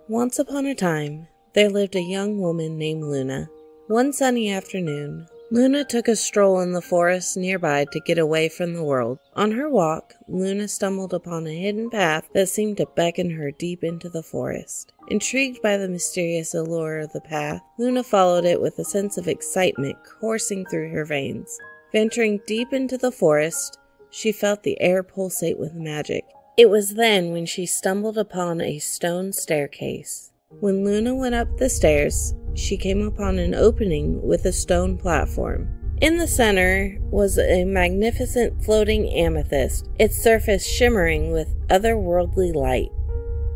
Once upon a time, there lived a young woman named Luna. One sunny afternoon, Luna took a stroll in the forest nearby to get away from the world. On her walk, Luna stumbled upon a hidden path that seemed to beckon her deep into the forest. Intrigued by the mysterious allure of the path, Luna followed it with a sense of excitement coursing through her veins. Venturing deep into the forest, she felt the air pulsate with magic. It was then when she stumbled upon a stone staircase. When Luna went up the stairs, she came upon an opening with a stone platform. In the center was a magnificent floating amethyst, its surface shimmering with otherworldly light.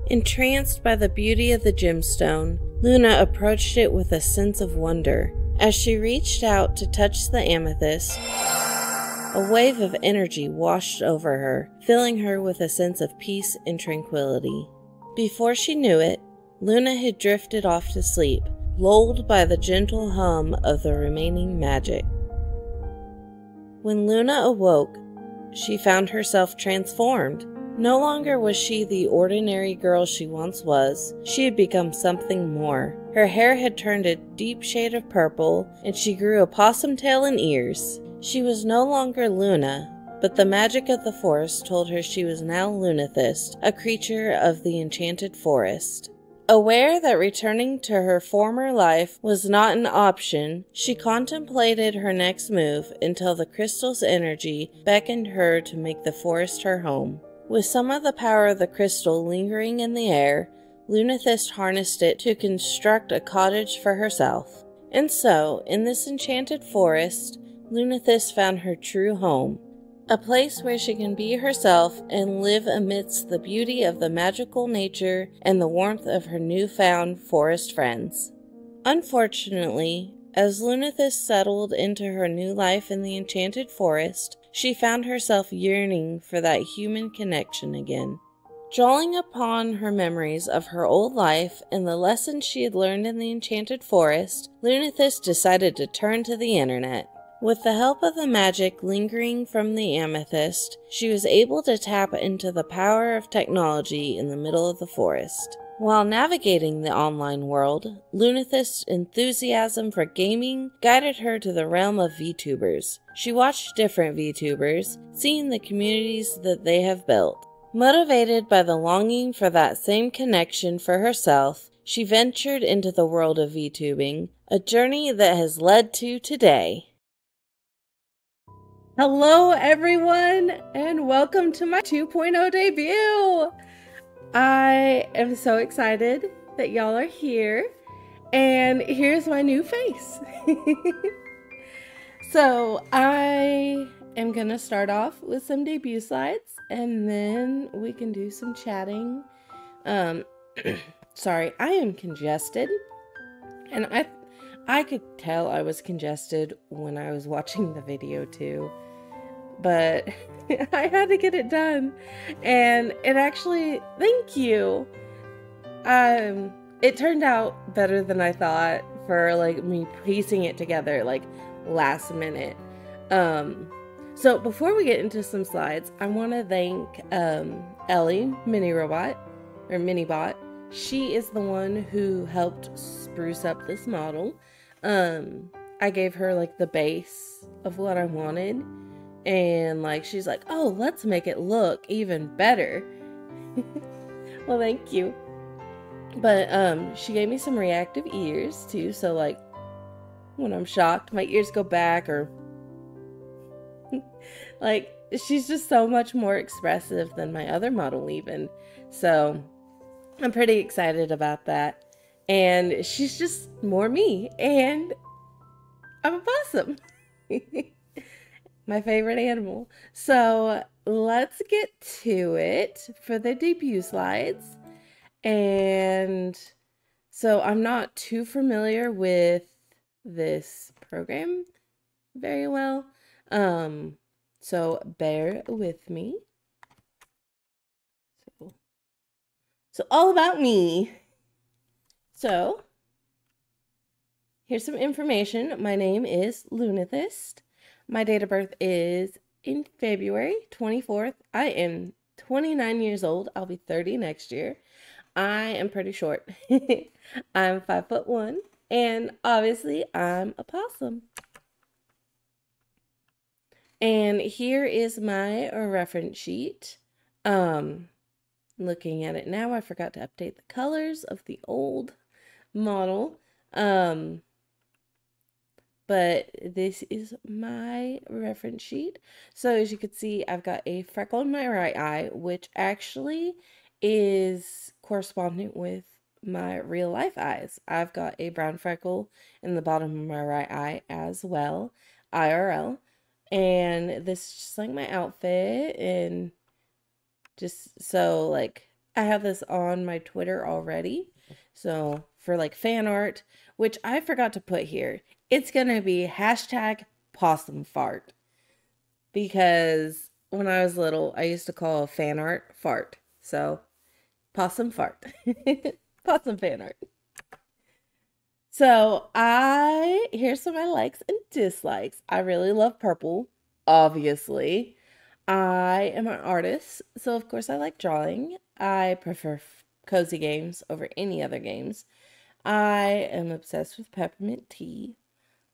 Entranced by the beauty of the gemstone, Luna approached it with a sense of wonder. As she reached out to touch the amethyst, a wave of energy washed over her, filling her with a sense of peace and tranquility. Before she knew it, Luna had drifted off to sleep, lulled by the gentle hum of the remaining magic. When Luna awoke, she found herself transformed. No longer was she the ordinary girl she once was. She had become something more. Her hair had turned a deep shade of purple, and she grew a possum tail and ears. She was no longer Luna, but the magic of the forest told her she was now Lunethist, a creature of the enchanted forest. Aware that returning to her former life was not an option, she contemplated her next move until the crystal's energy beckoned her to make the forest her home. With some of the power of the crystal lingering in the air, Lunethist harnessed it to construct a cottage for herself. And so, in this enchanted forest, Lunethist found her true home, a place where she can be herself and live amidst the beauty of the magical nature and the warmth of her newfound forest friends. Unfortunately, as Lunethist settled into her new life in the enchanted forest, she found herself yearning for that human connection again. Drawing upon her memories of her old life and the lessons she had learned in the enchanted forest, Lunethist decided to turn to the internet. With the help of the magic lingering from the amethyst, she was able to tap into the power of technology in the middle of the forest. While navigating the online world, Lunethist's enthusiasm for gaming guided her to the realm of VTubers. She watched different VTubers, seeing the communities that they have built. Motivated by the longing for that same connection for herself, she ventured into the world of VTubing, a journey that has led to today. Hello everyone, and welcome to my 2.0 debut! I am so excited that y'all are here, and here's my new face. So I am gonna start off with some debut slides, and then we can do some chatting. Sorry, I am congested, and I could tell I was congested when I was watching the video too. But I had to get it done, and it actually, thank you. It turned out better than I thought for like me piecing it together like last minute. So before we get into some slides, I want to thank Ellie Minibot. She is the one who helped spruce up this model. I gave her like the base of what I wanted. And like she's like, oh, let's make it look even better. Well, thank you. But she gave me some reactive ears too, so like when I'm shocked my ears go back, or like she's just so much more expressive than my other model even. So I'm pretty excited about that. And she's just more me, and I'm a possum. My favorite animal. So let's get to it for the debut slides. And so I'm not too familiar with this program very well. So bear with me. So all about me. So here's some information. My name is Lunethist. My date of birth is in February 24th. I am 29 years old. I'll be 30 next year. I am pretty short. I'm 5'1", and obviously I'm a possum. And here is my reference sheet. Um, Looking at it now, I forgot to update the colors of the old model. Um, but this is my reference sheet. So as you can see, I've got a freckle in my right eye, which actually is corresponding with my real life eyes. I've got a brown freckle in the bottom of my right eye as well, IRL. And this is just like my outfit, and just so like I have this on my Twitter already. So for like fan art, which I forgot to put here, it's gonna be hashtag possum fart. Because when I was little, I used to call fan art fart. So possum fart. Possum fan art. So here's some of my likes and dislikes. I really love purple, obviously. I am an artist, so of course I like drawing. I prefer cozy games over any other games. I am obsessed with peppermint tea.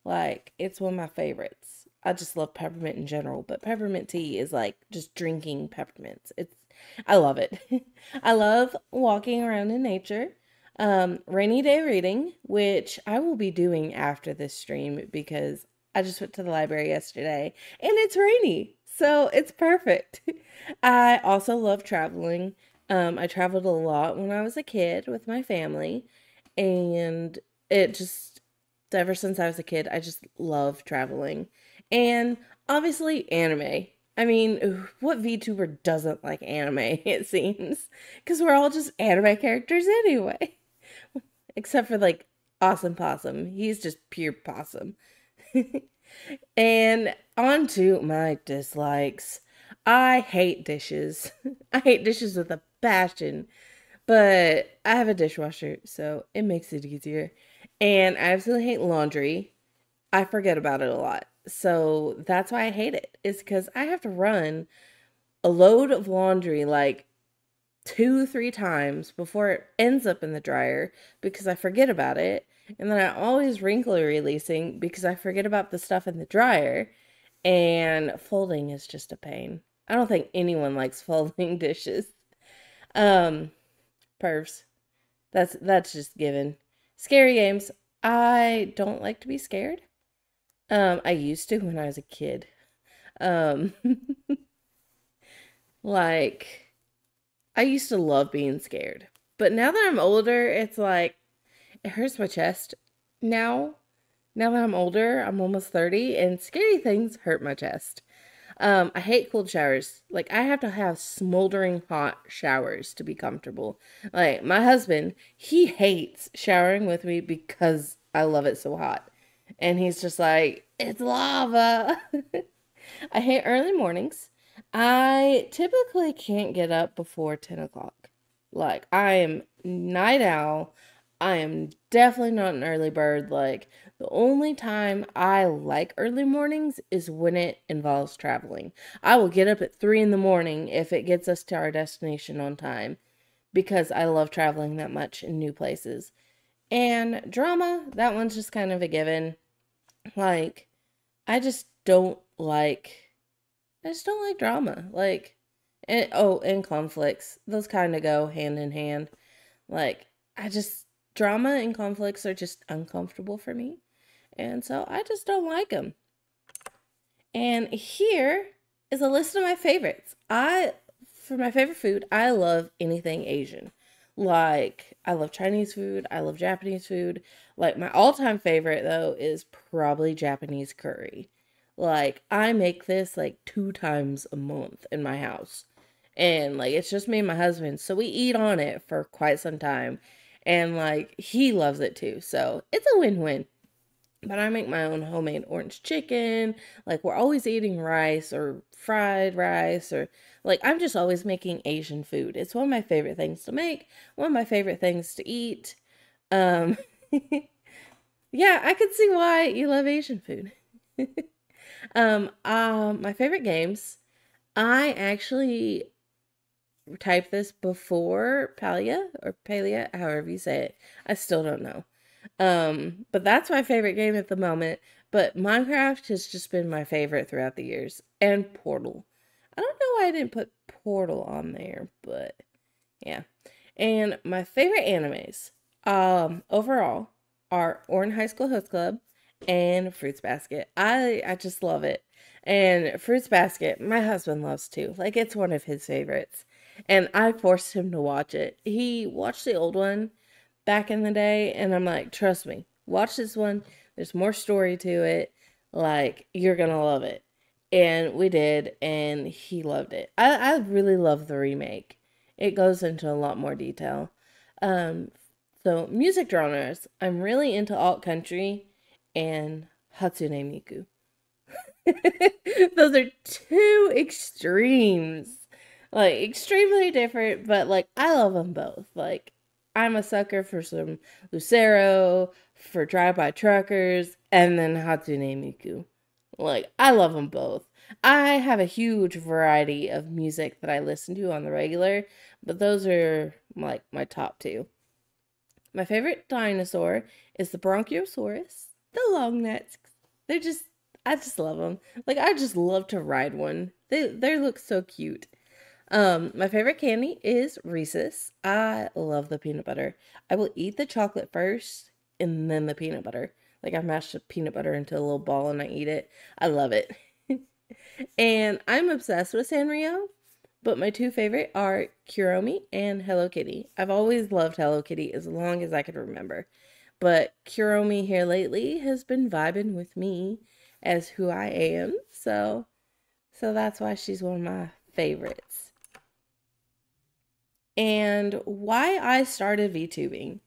Like, it's one of my favorites. I just love peppermint in general, but peppermint tea is like just drinking peppermints. I love it. I love walking around in nature. Rainy day reading, which I will be doing after this stream because I just went to the library yesterday and it's rainy, so it's perfect. I also love traveling. I traveled a lot when I was a kid with my family, and it just, ever since I was a kid, I just love traveling. And obviously, anime. I mean, what VTuber doesn't like anime, it seems? Because we're all just anime characters anyway. Except for like Awesome Possum. He's just pure possum. And on to my dislikes. I hate dishes. I hate dishes with a passion. But I have a dishwasher, so it makes it easier. And I absolutely hate laundry. I forget about it a lot. So that's why I hate it. It's because I have to run a load of laundry like 2, 3 times before it ends up in the dryer because I forget about it. And then I always wrinkle releasing because I forget about the stuff in the dryer. And folding is just a pain. I don't think anyone likes folding dishes. Um, Pervs. That's just given. Scary games. I don't like to be scared. I used to when I was a kid. Um, like I used to love being scared. But now that I'm older, it's like it hurts my chest. Now, now that I'm older, I'm almost 30 and scary things hurt my chest. I hate cold showers. Like, I have to have smoldering hot showers to be comfortable. Like, my husband, he hates showering with me because I love it so hot. And he's just like, it's lava. I hate early mornings. I typically can't get up before 10 o'clock. Like, I am night owl. I am definitely not an early bird. Like, the only time I like early mornings is when it involves traveling. I will get up at 3 in the morning if it gets us to our destination on time because I love traveling that much in new places. And drama, that one's just kind of a given. Like, I just don't like I just don't like drama. Like, and conflicts. Those kind of go hand in hand. Like, drama and conflicts are just uncomfortable for me. And so I just don't like them. And here is a list of my favorites. For my favorite food, I love anything Asian. Like, I love Chinese food. I love Japanese food. Like, my all-time favorite, though, is probably Japanese curry. Like, I make this like 2 times a month in my house. And like, it's just me and my husband. So we eat on it for quite some time. And like, he loves it too. So it's a win-win. But I make my own homemade orange chicken. Like, we're always eating rice or fried rice, or like, I'm just always making Asian food. It's one of my favorite things to make, one of my favorite things to eat. Um, yeah, I could see why you love Asian food. My favorite games. I actually type this before Palia or Palia, however you say it. I still don't know. But that's my favorite game at the moment. But Minecraft has just been my favorite throughout the years. And Portal. I don't know why I didn't put Portal on there, but yeah. And my favorite animes, overall, are Orin High School Host Club and Fruits Basket. I just love it. And Fruits Basket, my husband loves too. Like it's one of his favorites. And I forced him to watch it. He watched the old one back in the day, and I'm like, trust me, watch this one. There's more story to it. Like, you're gonna love it. And we did, and he loved it. I really love the remake. It goes into a lot more detail. Um, so music genres, I'm really into alt country and Hatsune Miku. Those are two extremes. Like extremely different, but like I love them both. Like I'm a sucker for some Lucero, for Drive By Truckers, and then Hatsune Miku. Like I love them both. I have a huge variety of music that I listen to on the regular, but those are like my top two. My favorite dinosaur is the Bronchiosaurus, the long necks. They're just, I just love them. Like I just love to ride one. They look so cute. My favorite candy is Reese's. I love the peanut butter. I will eat the chocolate first and then the peanut butter. Like I mash the peanut butter into a little ball and I eat it. I love it. And I'm obsessed with Sanrio, but my two favorite are Kuromi and Hello Kitty. I've always loved Hello Kitty as long as I can remember. But Kuromi here lately has been vibing with me as who I am. So that's why she's one of my favorites. And why I started VTubing.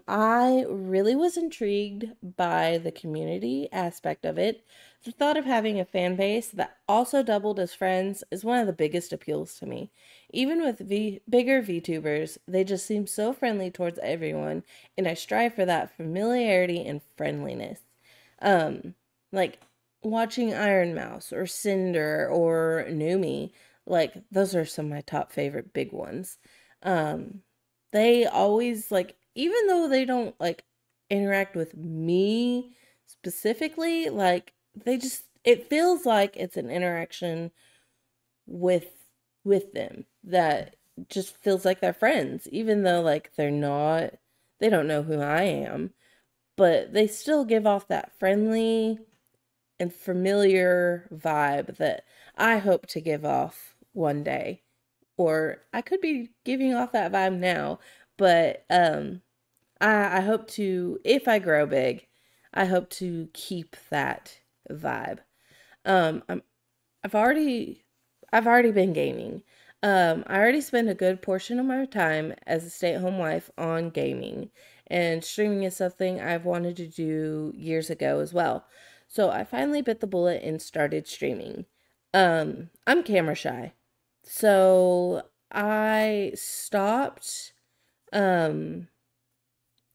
I really was intrigued by the community aspect of it. The thought of having a fan base that also doubled as friends is one of the biggest appeals to me. Even with bigger VTubers, they just seem so friendly towards everyone, and I strive for that familiarity and friendliness. Um, like watching Iron Mouse or Cinder or Numi, like those are some of my top favorite big ones. Um, they always like, even though they don't like interact with me specifically, like they just, it feels like it's an interaction with them that just feels like they're friends, even though like they're not, they don't know who I am, but they still give off that friendly and familiar vibe that I hope to give off one day. Or I could be giving off that vibe now, but I hope to, if I grow big, I hope to keep that vibe. I'm I've already I've already been gaming. I already spend a good portion of my time as a stay-at-home wife on gaming, and streaming is something I've wanted to do years ago as well. So I finally bit the bullet and started streaming. I'm camera shy. So um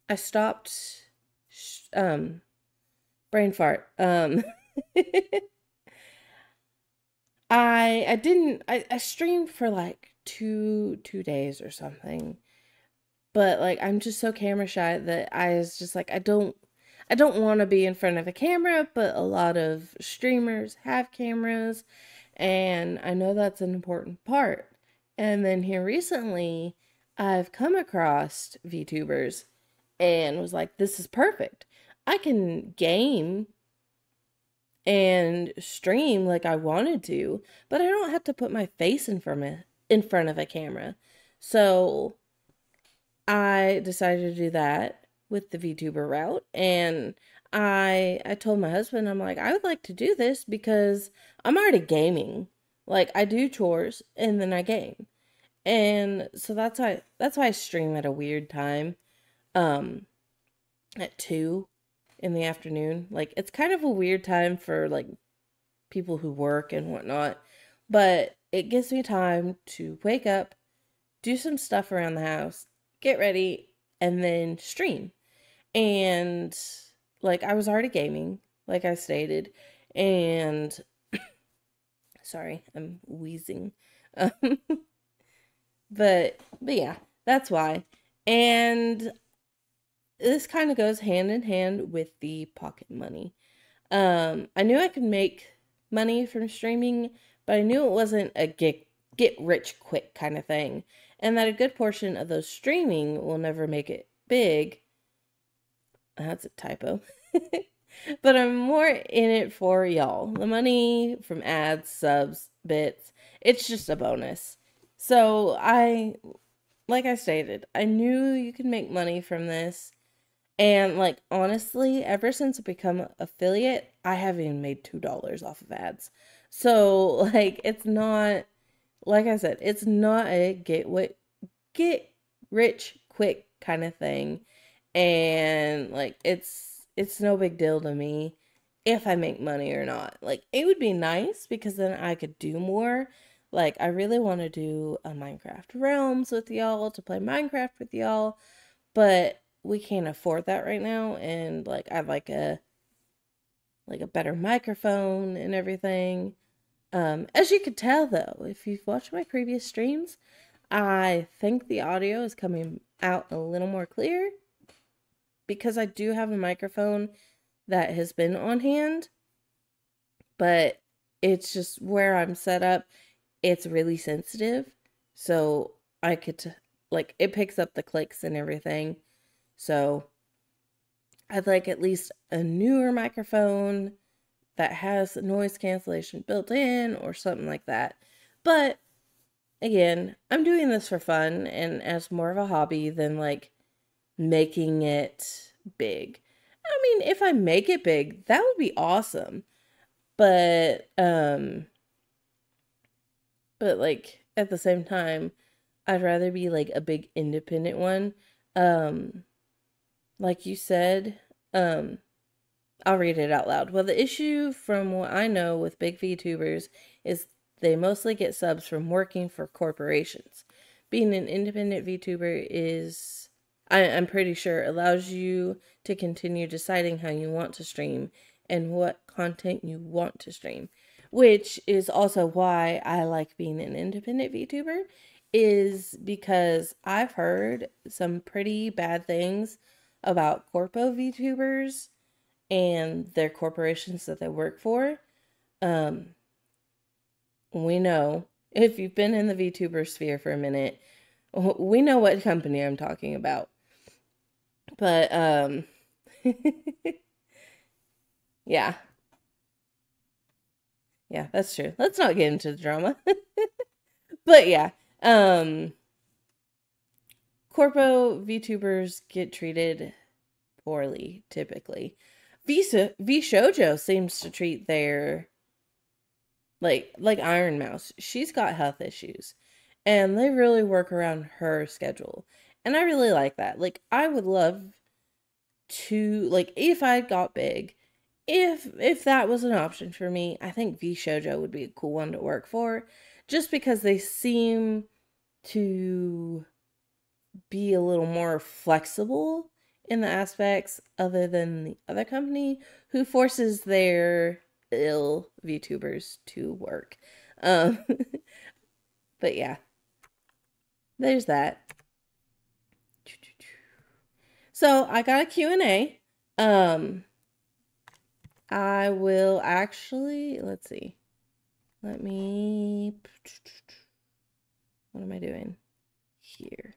I stopped brain fart. I didn't I streamed for like two days or something. But like I'm just so camera shy that I was just like I don't want to be in front of a camera, but a lot of streamers have cameras and I know that's an important part. And then here recently I've come across VTubers and was like, this is perfect. I can game and stream like I wanted to, but I don't have to put my face in front of a camera. So I decided to do that with the VTuber route, and I told my husband, I'm like, I would like to do this because I'm already gaming. Like I do chores and then I game. And so that's why I stream at a weird time. Um at 2 in the afternoon. Like it's kind of a weird time for like people who work and whatnot, but it gives me time to wake up, do some stuff around the house, get ready, and then stream. And like I was already gaming, like I stated, and sorry, I'm wheezing. Um, But yeah, that's why. And this kind of goes hand in hand with the pocket money. I knew I could make money from streaming, but I knew it wasn't a get rich quick kind of thing, and that a good portion of those streaming will never make it big. That's a typo. But I'm more in it for y'all. The money from ads, subs, bits, it's just a bonus. So like I stated, I knew you could make money from this. And like honestly, ever since I become an affiliate, I haven't even made $2 off of ads. So like it's not, like I said, it's not a get rich quick kind of thing. And like it's no big deal to me if I make money or not. Like it would be nice because then I could do more. Like I really want to do a Minecraft Realms with y'all, to play Minecraft with y'all, but we can't afford that right now. And like I'd like a better microphone and everything. As you could tell though, if you've watched my previous streams, I think the audio is coming out a little more clear because I do have a microphone that has been on hand, but it's just where I'm set up, it's really sensitive. So I could, like, it picks up the clicks and everything. So I'd like at least a newer microphone that has noise cancellation built in or something like that. But again, I'm doing this for fun and as more of a hobby than like making it big. I mean, if I make it big, that would be awesome. But like at the same time, I'd rather be like a big independent one. Um like you said, um I'll read it out loud. Well, the issue from what I know with big VTubers is they mostly get subs from working for corporations. Being an independent VTuber is, I'm pretty sure, allows you to continue deciding how you want to stream and what content you want to stream, which is also why I like being an independent VTuber, is because I've heard some pretty bad things about corpo VTubers and their corporations that they work for. Um, we know, if you've been in the VTuber sphere for a minute, we know what company I'm talking about. But yeah, yeah, that's true. Let's not get into the drama. But yeah, um, corpo VTubers get treated poorly typically. VShojo seems to treat their like Iron Mouse. She's got health issues, and they really work around her schedule, and I really like that. Like I would love to, like, if I got big, if that was an option for me, I think VShojo would be a cool one to work for, just because they seem to be a little more flexible in the aspects other than the other company who forces their ill VTubers to work. Um, but yeah, there's that. So I got a Q&A. I will actually, let's see. Let me, what am I doing here?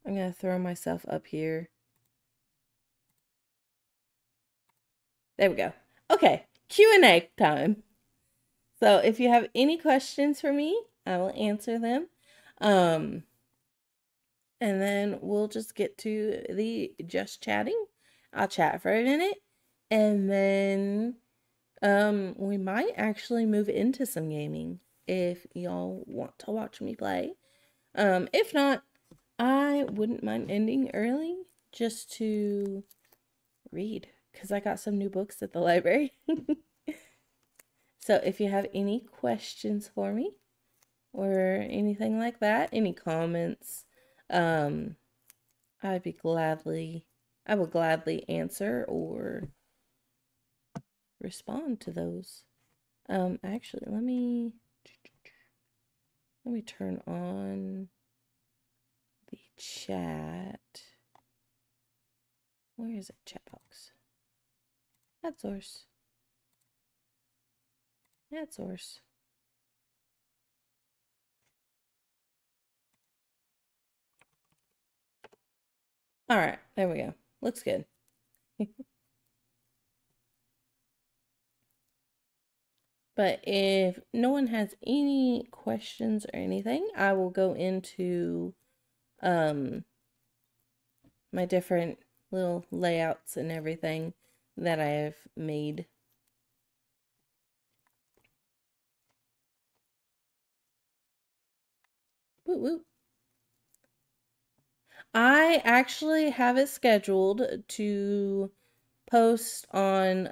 I'm going to throw myself up here. There we go. Okay, Q&A time. So if you have any questions for me, I will answer them. Um, and then we'll just get to the just chatting. I'll chat for a minute, and then we might actually move into some gaming if y'all want to watch me play. If not, I wouldn't mind ending early just to read because I got some new books at the library. So if you have any questions for me or anything like that, any comments, um, I'd be gladly, I will gladly answer or respond to those. Actually, let me turn on. chat. Where is it? Chat box. Add source. Add source. All right, there we go. Looks good. But if no one has any questions or anything, I will go into my different little layouts and everything that I have made. Woo woo. I actually have it scheduled to post on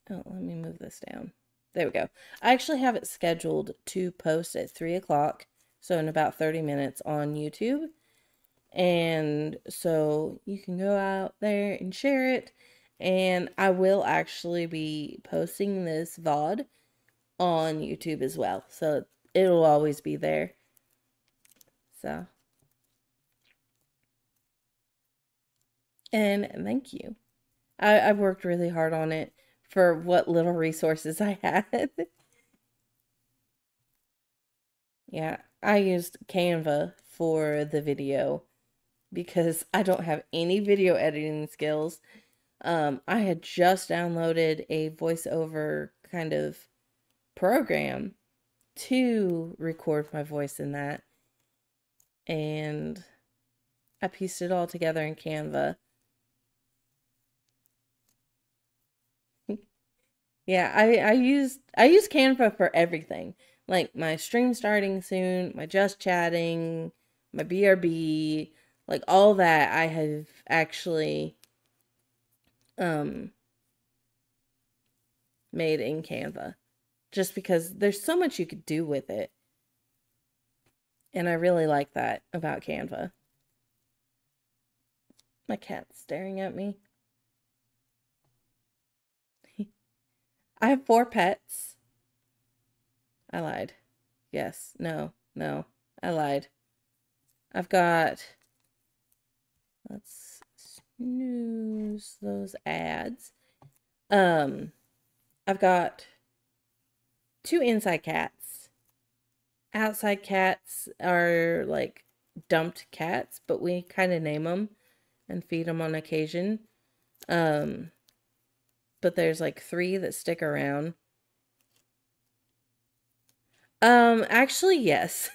oh, let me move this down. There we go. I actually have it scheduled to post at 3 o'clock, so in about 30 minutes on YouTube. And so you can go out there and share it. And I will actually be posting this VOD on YouTube as well. So it'll always be there. So. And thank you. I worked really hard on it for what little resources I had. Yeah, I used Canva for the video because I don't have any video editing skills. I had just downloaded a voiceover kind of program to record my voice in that. And I pieced it all together in Canva. Yeah, I use Canva for everything. Like my stream starting soon, my just chatting, my BRB, like all that I have actually made in Canva. Just because there's so much you could do with it. And I really like that about Canva. My cat's staring at me. I have 4 pets. I lied. Yes. No. I lied. I've got... Let's snooze those ads. I've got 2 inside cats. Outside cats are like dumped cats, but we kind of name them and feed them on occasion. But there's like 3 that stick around. Actually, yes.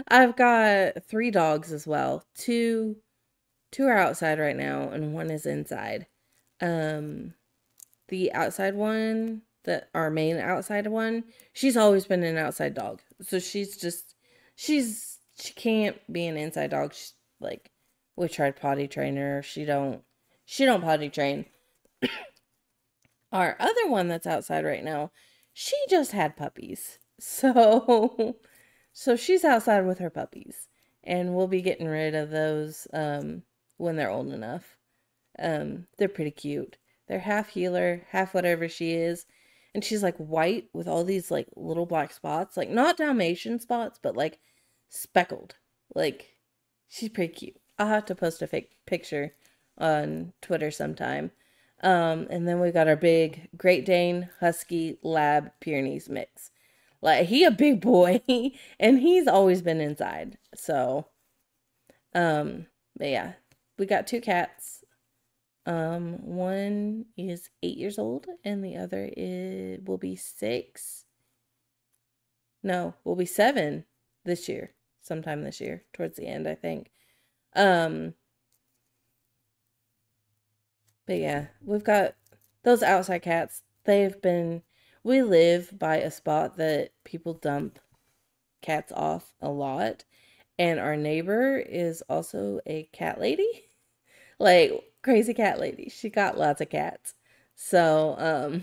I've got 3 dogs as well. Two are outside right now, and 1 is inside. The outside one, our main outside one, she's always been an outside dog. So she can't be an inside dog. She's like, we tried potty train her. She don't potty train. Our other one that's outside right now, she just had puppies. So she's outside with her puppies. And we'll be getting rid of those when they're old enough. They're pretty cute. They're half healer, half whatever she is. And she's like white with all these like little black spots. Like not Dalmatian spots, but like speckled. Like she's pretty cute. I'll have to post a fake picture on Twitter sometime. And then we got our big Great Dane, Husky, Lab, Pyrenees mix. Like he a big boy and he's always been inside. So, but yeah, we got 2 cats. One is 8 years old and the other will be 6. No, will be 7 this year, sometime this year, towards the end, I think. But yeah, we've got those outside cats. We live by a spot that people dump cats off a lot. And our neighbor is also a cat lady. Like, crazy cat lady. She got lots of cats. So,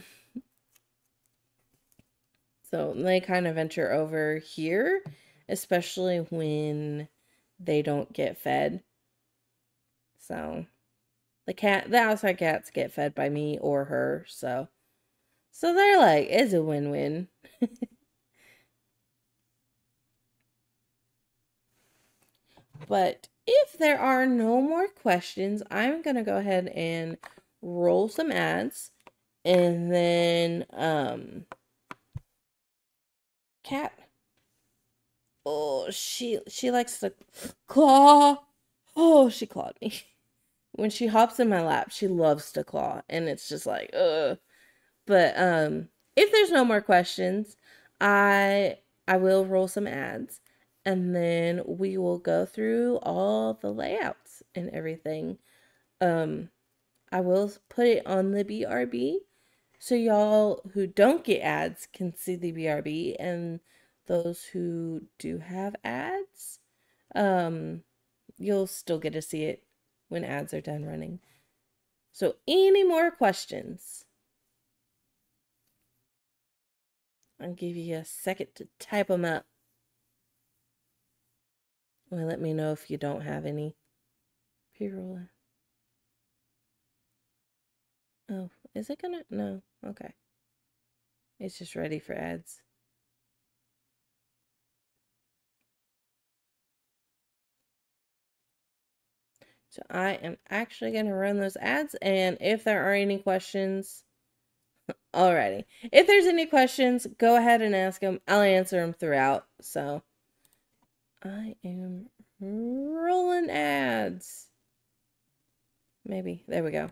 so they kind of venture over here, especially when they don't get fed. So, the outside cats get fed by me or her, so they're like, it's a win-win. But if there are no more questions, I'm going to go ahead and roll some ads. And then, Cat. Oh, she likes to claw. Oh, she clawed me. When she hops in my lap, she loves to claw. And it's just like, ugh. But, if there's no more questions, I will roll some ads. And then we will go through all the layouts and everything. I will put it on the BRB so y'all who don't get ads can see the BRB, and those who do have ads, you'll still get to see it when ads are done running. So any more questions? I'll give you a second to type them up. Well, let me know if you don't have any. P-roller. Oh, is it gonna? No. Okay. It's just ready for ads. So I am actually going to run those ads, and if there are any questions, alrighty. If there's any questions, go ahead and ask them. I'll answer them throughout. So I am rolling ads. Maybe. There we go.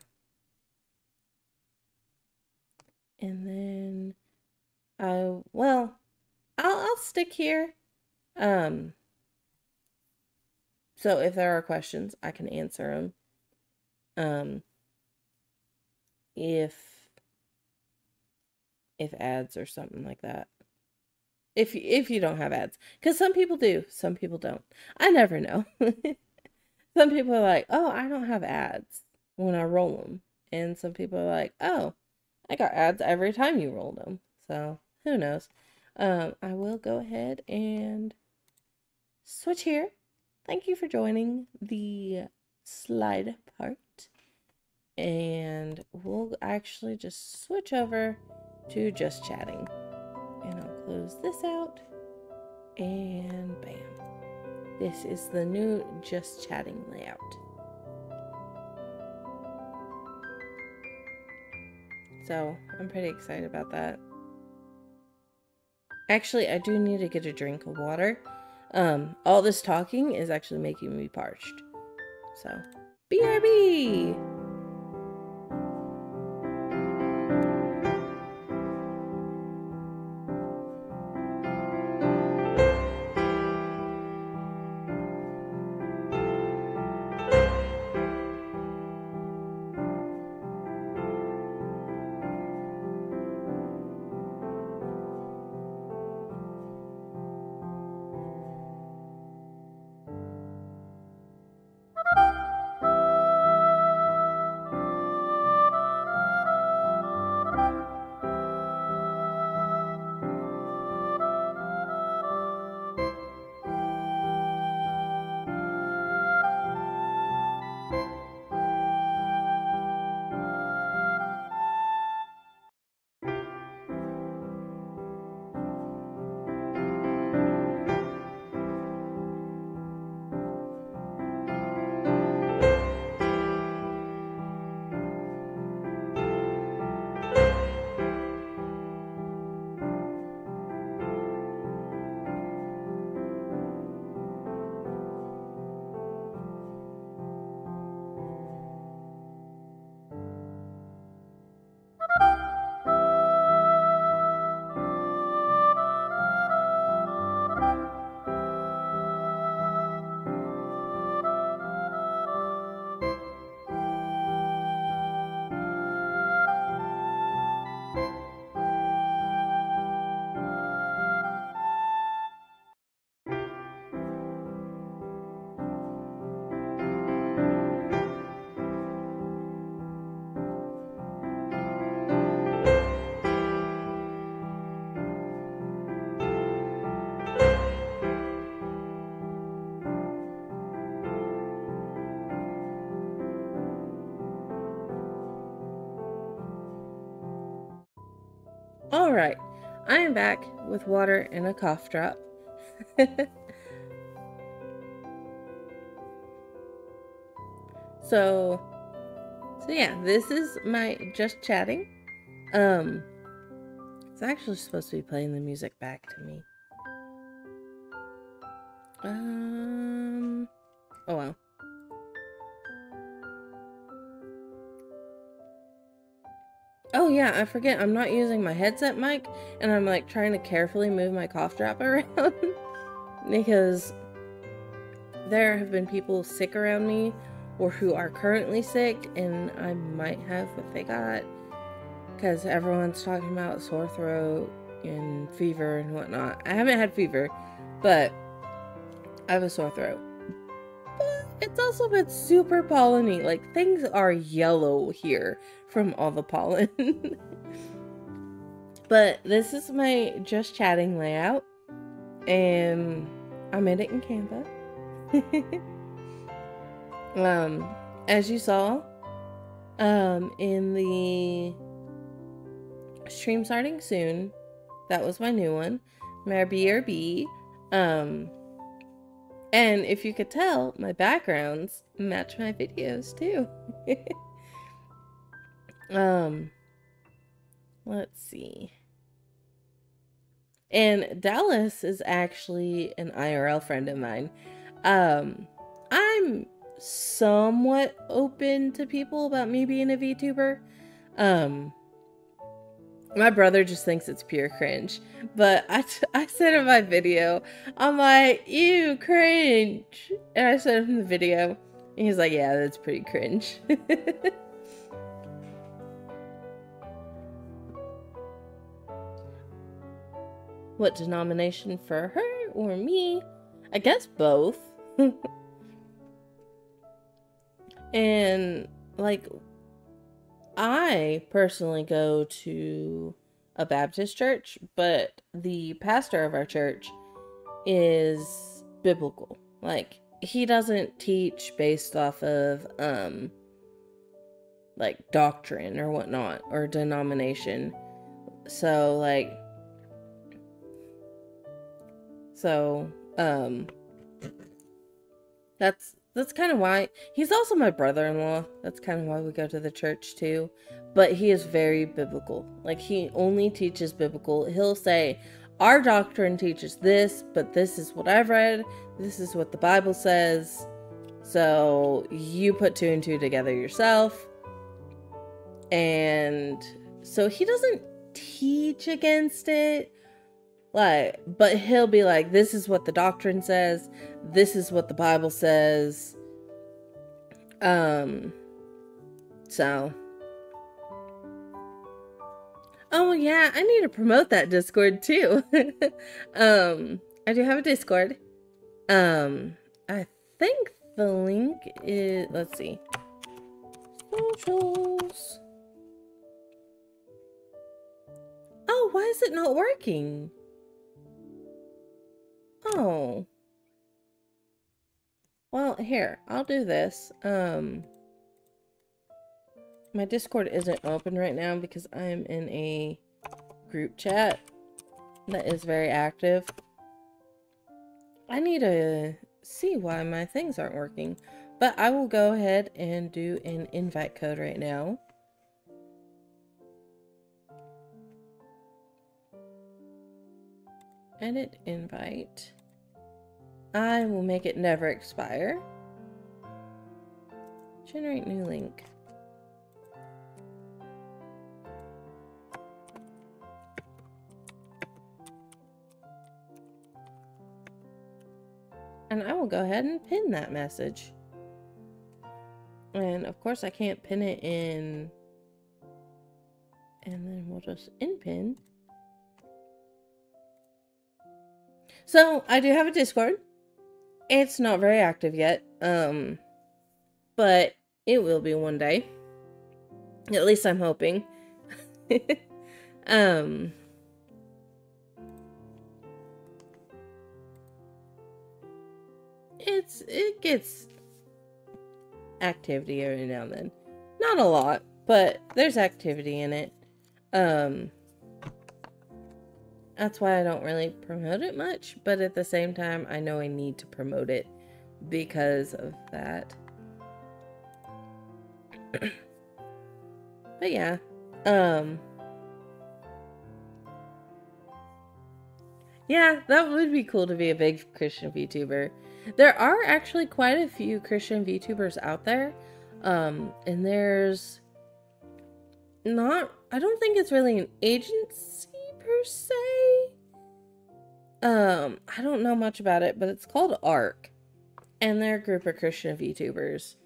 And then I'll stick here. So if there are questions, I can answer them. If ads or something like that. If you don't have ads, because some people do, some people don't. I never know. Some people are like, oh, I don't have ads when I roll them, and some people are like, oh, I got ads every time you roll them. So who knows? I will go ahead and switch here. Thank you for joining the slide part. And we'll actually just switch over to just chatting. And I'll close this out. And bam. This is the new just chatting layout. So I'm pretty excited about that. Actually, I do need to get a drink of water. All this talking is actually making me parched. So, BRB! Alright, I am back with water and a cough drop. So yeah, this is my just chatting. It's actually supposed to be playing the music back to me. Oh well. Oh yeah, I forget, I'm not using my headset mic, and I'm like trying to carefully move my cough drop around because there have been people sick around me or who are currently sick, and I might have what they got because everyone's talking about sore throat and fever and whatnot. I haven't had fever, but I have a sore throat. But it's also been super polleny. Like, things are yellow here from all the pollen. But this is my just chatting layout, and I made it in Canva. As you saw, in the stream starting soon, that was my new one, my BRB. And if you could tell, my backgrounds match my videos too. Let's see. And Dallas is actually an IRL friend of mine. I'm somewhat open to people about me being a VTuber. My brother just thinks it's pure cringe. But I said in my video, I'm like, ew, cringe. And I said in the video, and he's like, yeah, that's pretty cringe. What denomination for her or me? I guess both. And, like, I personally go to a Baptist church, but the pastor of our church is biblical. Like, he doesn't teach based off of, like, doctrine or whatnot, or denomination. So, like, that's kind of why he's also my brother-in-law. That's kind of why we go to the church too. But he is very biblical. Like, he only teaches biblical. He'll say, our doctrine teaches this, but this is what I've read. This is what the Bible says. So you put 2 and 2 together yourself. And so he doesn't teach against it. Like, but he'll be like, this is what the doctrine says. This is what the Bible says. So. Oh, yeah, I need to promote that Discord, too. I do have a Discord. I think the link is, let's see. Socials. Oh, why is it not working? Oh. Well, here, I'll do this. My Discord isn't open right now because I'm in a group chat that is very active. I need to see why my things aren't working, but I will go ahead and do an invite code right now. Edit invite. I will make it never expire. Generate new link. And I will go ahead and pin that message. And of course I can't pin it in. And then we'll just in-pin. So I do have a Discord. It's not very active yet. But it will be one day. At least I'm hoping. It gets activity every now and then. Not a lot, but there's activity in it. That's why I don't really promote it much, but at the same time, I know I need to promote it because of that. But yeah, yeah, that would be cool to be a big Christian VTuber. There are actually quite a few Christian VTubers out there. And there's not, I don't think it's really an agency per se. I don't know much about it, but it's called ARC. And they're a group of Christian VTubers.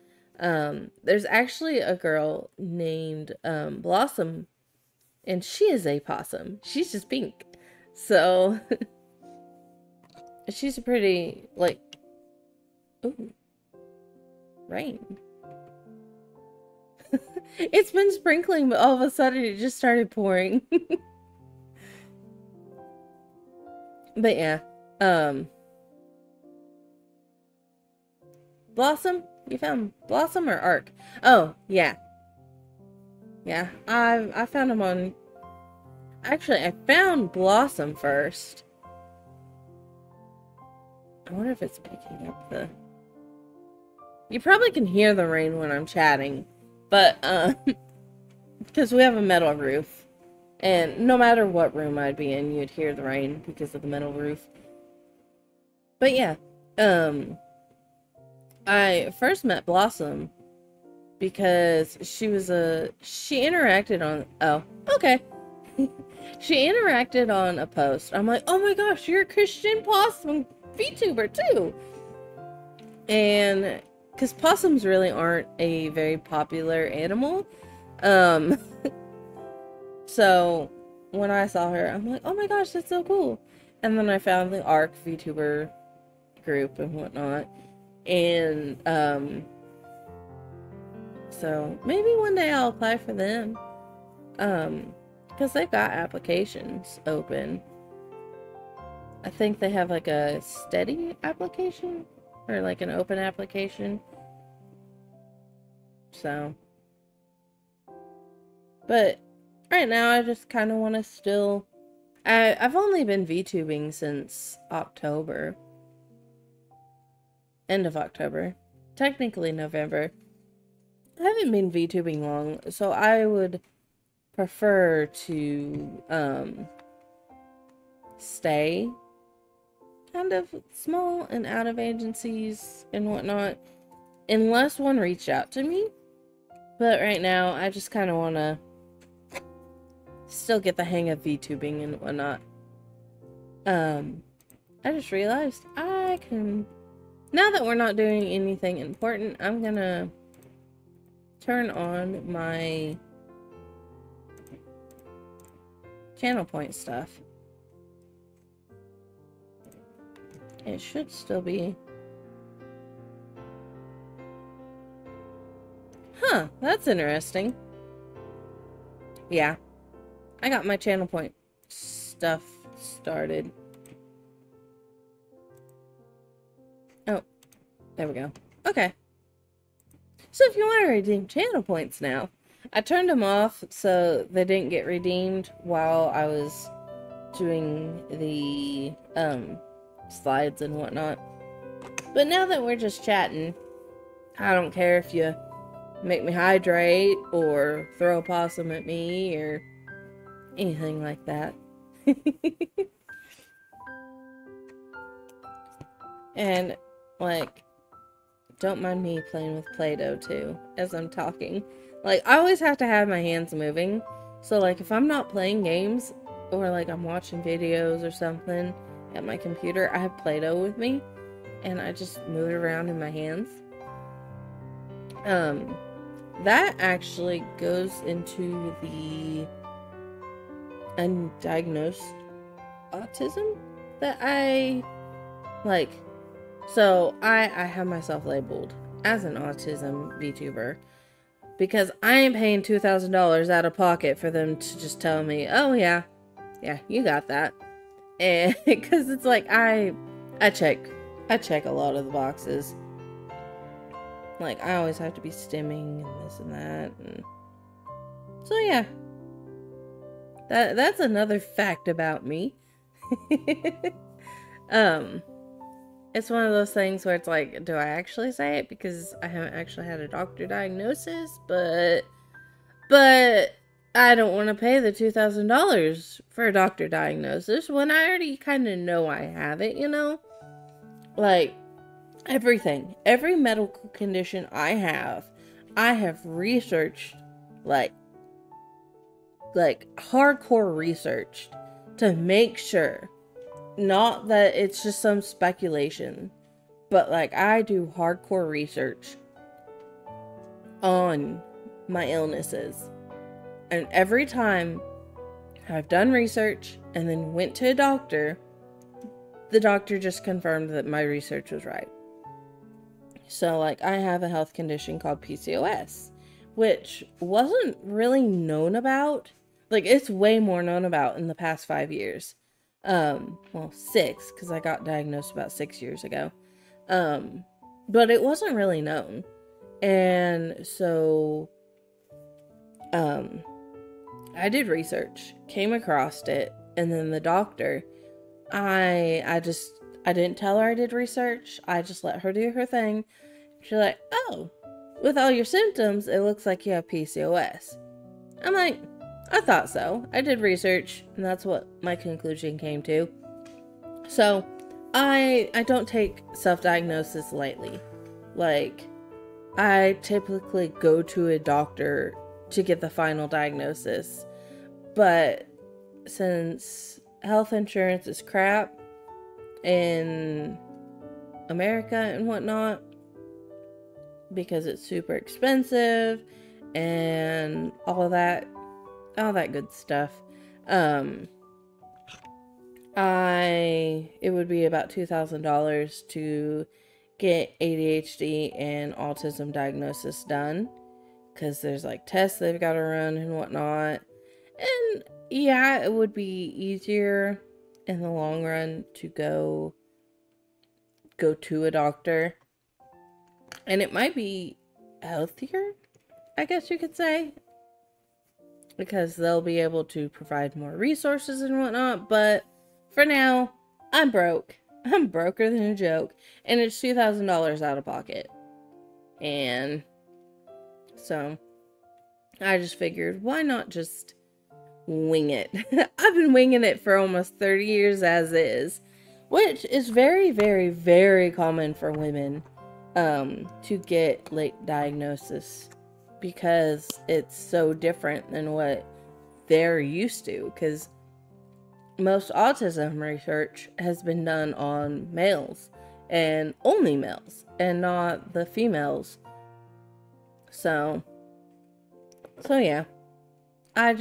There's actually a girl named Blossom, and she is a possum. She's just pink. So she's a pretty, like, ooh, rain. It's been sprinkling, but all of a sudden it just started pouring. But yeah, Blossom? You found Blossom or Arc? Oh, yeah. Yeah, I found him on... Actually, I found Blossom first. I wonder if it's picking up the... You probably can hear the rain when I'm chatting. But, because we have a metal roof. And no matter what room I'd be in, you'd hear the rain because of the metal roof. But yeah, I first met Blossom because she interacted on, oh, okay. She interacted on a post. I'm like, oh my gosh, you're a Christian possum VTuber too. And because possums really aren't a very popular animal. So when I saw her, I'm like, oh my gosh, that's so cool. And then I found the ARC VTuber group and whatnot. And so maybe one day I'll apply for them. Because they've got applications open. I think they have like a steady application or like an open application. So, but right now I just kind of want to still, I've only been VTubing since October. End of October. Technically November. I haven't been VTubing long, so I would prefer to stay kind of small and out of agencies and whatnot, unless one reached out to me. But right now, I just kind of want to still get the hang of VTubing and whatnot. I just realized I can, now that we're not doing anything important, I'm gonna turn on my channel point stuff. It should still be. Huh, that's interesting. Yeah. I got my channel point stuff started. Oh, there we go. Okay. So if you want to redeem channel points now, I turned them off so they didn't get redeemed while I was doing the slides and whatnot. But now that we're just chatting, I don't care if you make me hydrate or throw a possum at me or anything like that. And like, don't mind me playing with Play-Doh too as I'm talking. Like, I always have to have my hands moving. So like, if I'm not playing games or like I'm watching videos or something at my computer, I have Play-Doh with me and I just move it around in my hands. That actually goes into the undiagnosed autism that I like. So I have myself labeled as an autism VTuber because I ain't paying $2,000 out of pocket for them to just tell me, oh yeah, you got that. And because it's like I check a lot of the boxes. Like, I always have to be stimming and this and that. And so, yeah. That's another fact about me. it's one of those things where it's like, do I actually say it? Because I haven't actually had a doctor diagnosis, but I don't want to pay the $2,000 for a doctor diagnosis when I already kind of know I have it, you know? Like, everything, every medical condition I have researched, like hardcore researched to make sure, not that it's just some speculation, but like I do hardcore research on my illnesses. And every time I've done research and then went to a doctor, the doctor just confirmed that my research was right. So, like, I have a health condition called PCOS, which wasn't really known about. Like, it's way more known about in the past 5 years. Well, 6, because I got diagnosed about 6 years ago. But it wasn't really known. And so, I did research, came across it, and then the doctor, I didn't tell her I did research. I just let her do her thing. She's like, oh, with all your symptoms, it looks like you have PCOS. I'm like, I thought so. I did research, and that's what my conclusion came to. So, I don't take self-diagnosis lightly. Like, I typically go to a doctor to get the final diagnosis. But since health insurance is crap in America and whatnot, because it's super expensive and all that good stuff, it would be about $2,000 to get ADHD and autism diagnosis done, because there's like tests they've got to run and whatnot. And yeah, it would be easier in the long run to go to a doctor, and it might be healthier, I guess you could say, because they'll be able to provide more resources and whatnot. But for now, I'm broke. I'm broker than a joke, and it's $2,000 out of pocket. And so I just figured, why not just wing it? I've been winging it for almost 30 years as is, which is very, very, very common for women to get late diagnosis, because it's so different than what they're used to, because most autism research has been done on males, and only males, and not the females. So yeah, I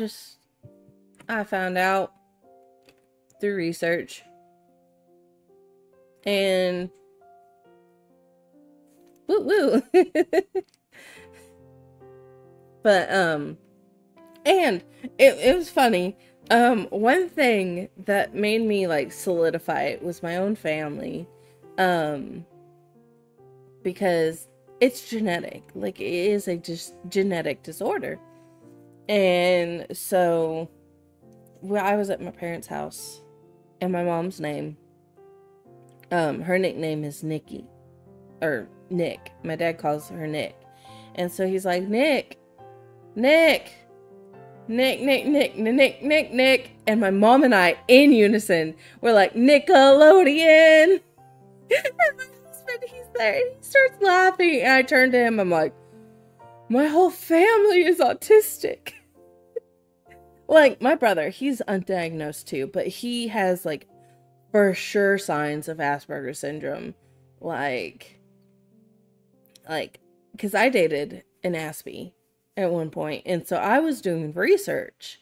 found out through research, and woo woo. But and it was funny. One thing that made me like solidify it was my own family, because it's genetic. Like, it is a just genetic disorder. And so, I was at my parents' house, and my mom's name, her nickname is Nikki, or Nick. My dad calls her Nick. And so he's like, Nick. And my mom and I, in unison, were like, Nickelodeon. And my husband, he's there, and he starts laughing. And I turn to him, I'm like, my whole family is autistic. Like, my brother, he's undiagnosed too, but he has, like, for sure signs of Asperger's syndrome. Like, because I dated an Aspie at one point, and so I was doing research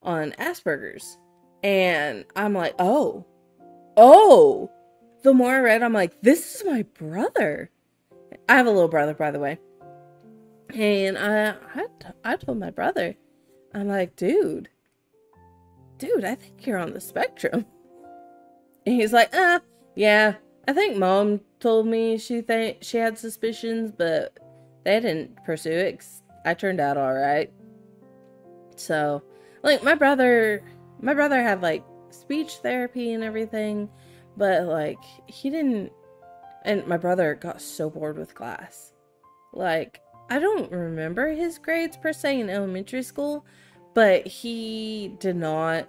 on Asperger's, and I'm like, oh, the more I read, I'm like, this is my brother. I have a little brother, by the way, and I told my brother, I'm like, dude, I think you're on the spectrum. And he's like, yeah, I think mom told me she had suspicions, but they didn't pursue it 'cause I turned out all right. So, like, my brother had, like, speech therapy and everything, but, like, he didn't And my brother got so bored with class. Like, I don't remember his grades per se in elementary school, but he did not,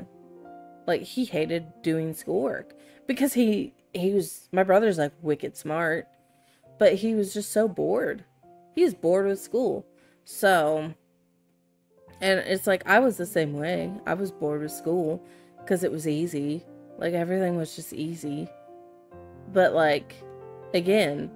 like, he hated doing schoolwork because my brother's like wicked smart, but he was just so bored. He was bored with school. So, and it's like, I was the same way. I was bored with school because it was easy. Like, everything was just easy. But, like, again,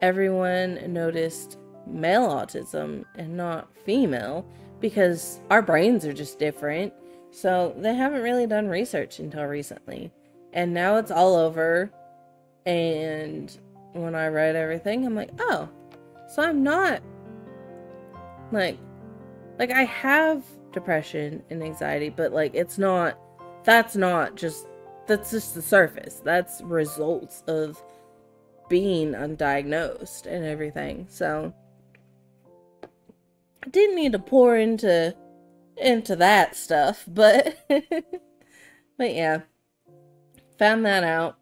everyone noticed male autism and not female because our brains are just different. So they haven't really done research until recently. And now it's all over. And when I read everything, I'm like, oh, so I'm not like I have depression and anxiety, but like that's just the surface. That's results of being undiagnosed and everything. So I didn't need to pour into that stuff, but but yeah, found that out,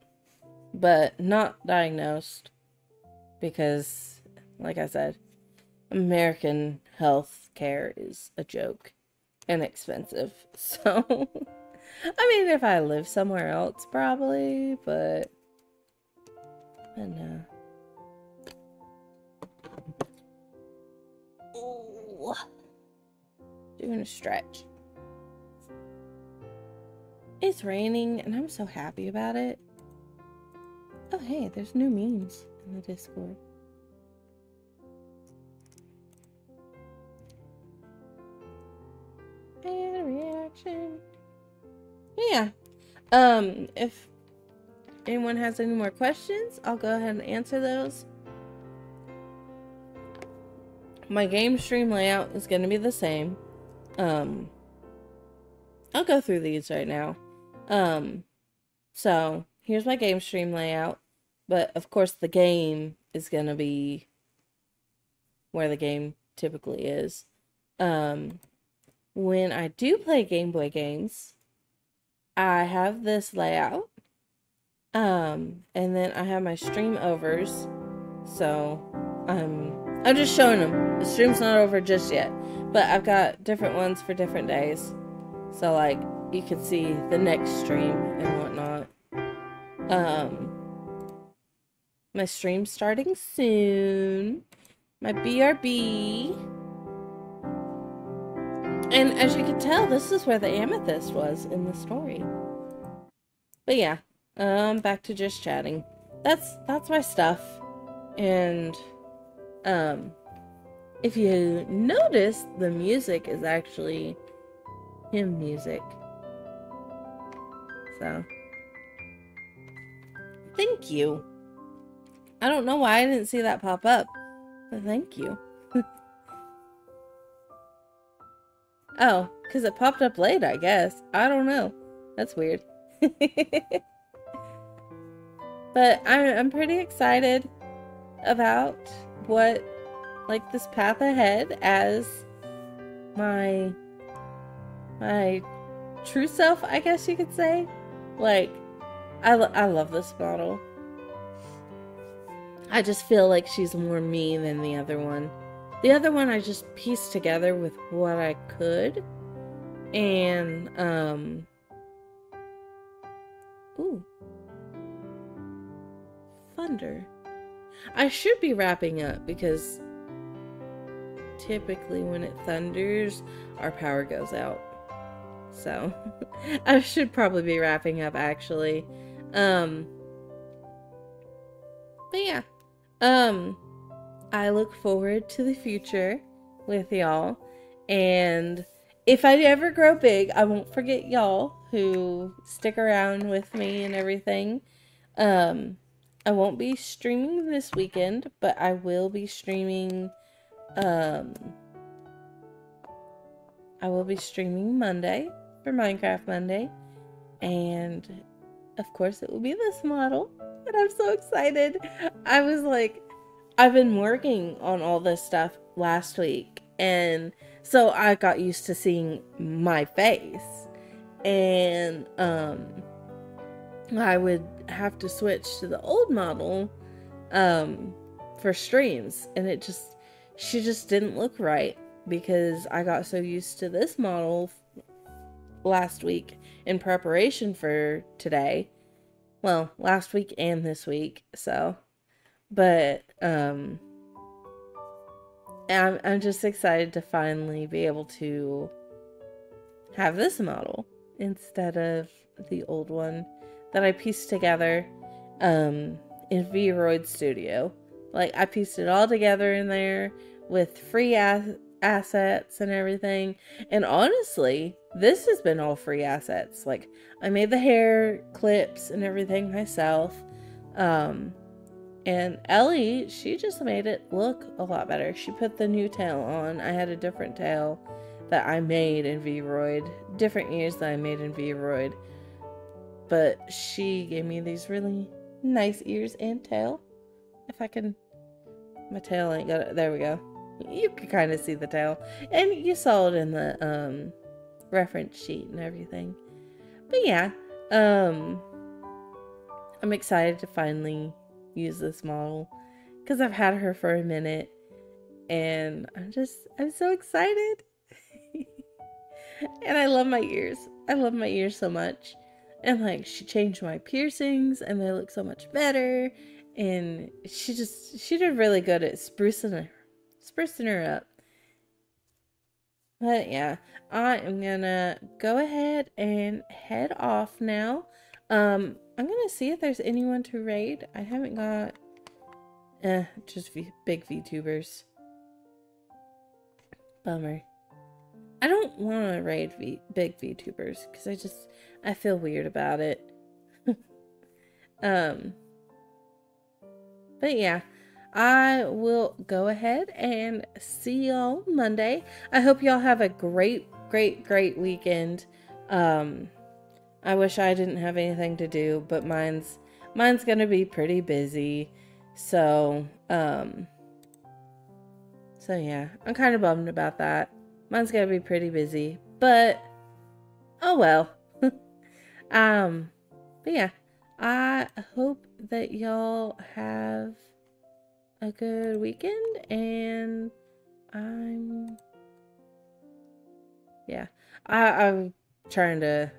but not diagnosed because, like I said, American health care is a joke and expensive. So I mean, if I live somewhere else, probably, but no. Ooh. Doing a stretch. It's raining, and I'm so happy about it. Oh, hey, there's new memes in the Discord. And reaction. Yeah. If anyone has any more questions, I'll go ahead and answer those. My game stream layout is going to be the same. I'll go through these right now. So here's my game stream layout, but of course the game is going to be where the game typically is. When I do play Game Boy games, I have this layout. And then I have my stream overs. So I'm just showing them. The stream's not over just yet, but I've got different ones for different days. So like you can see the next stream and whatnot. My stream's starting soon. My BRB. And as you can tell, this is where the amethyst was in the story. But yeah, back to just chatting. That's my stuff. And if you notice, the music is actually hymn music. So thank you. I don't know why I didn't see that pop up, but thank you. Oh, because it popped up late, I guess. I don't know. That's weird. But I'm pretty excited about what, like, this path ahead as my true self, I guess you could say. Like, I love this model. I just feel like she's more me than the other one. The other one I just pieced together with what I could. And, ooh. Thunder. I should be wrapping up because typically when it thunders, our power goes out. So, I should probably be wrapping up actually. But yeah. I look forward to the future with y'all. And if I ever grow big, I won't forget y'all who stick around with me and everything. I won't be streaming this weekend, but I will be streaming, Monday for Minecraft Monday. And of course it will be this model. And I'm so excited. I was like, I've been working on all this stuff last week, and so I got used to seeing my face, and I would have to switch to the old model for streams, and she just didn't look right because I got so used to this model last week in preparation for today. Well, last week and this week, so. But, I'm just excited to finally be able to have this model instead of the old one that I pieced together, in Vroid Studio. Like, I pieced it all together in there with free assets and everything. And honestly, this has been all free assets. Like, I made the hair clips and everything myself. And Ellie, she just made it look a lot better. She put the new tail on. I had a different tail that I made in Vroid. Different ears that I made in Vroid. But she gave me these really nice ears and tail. If I can... My tail ain't got it. There we go. You can kind of see the tail. And you saw it in the reference sheet and everything. But yeah. I'm excited to finally use this model. Because I've had her for a minute. And I'm so excited. And I love my ears. I love my ears so much. And like, she changed my piercings and they look so much better. And she did really good at sprucing her up. But yeah, I am gonna go ahead and head off now. I'm gonna see if there's anyone to raid. I haven't got just big VTubers. Bummer. I don't want to raid big VTubers because I feel weird about it. But yeah, I will go ahead and see y'all Monday. I hope y'all have a great weekend. I wish I didn't have anything to do, but mine's gonna be pretty busy. So yeah, I'm kind of bummed about that. Mine's gonna be pretty busy, but oh well. But yeah, I hope that y'all have a good weekend, and I'm trying to,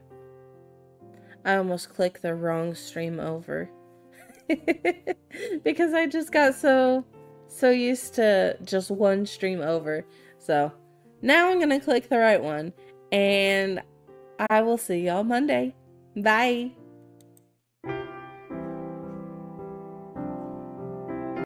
I almost clicked the wrong stream over because I just got so used to just one stream over. So now I'm gonna click the right one, and I will see y'all Monday. Bye.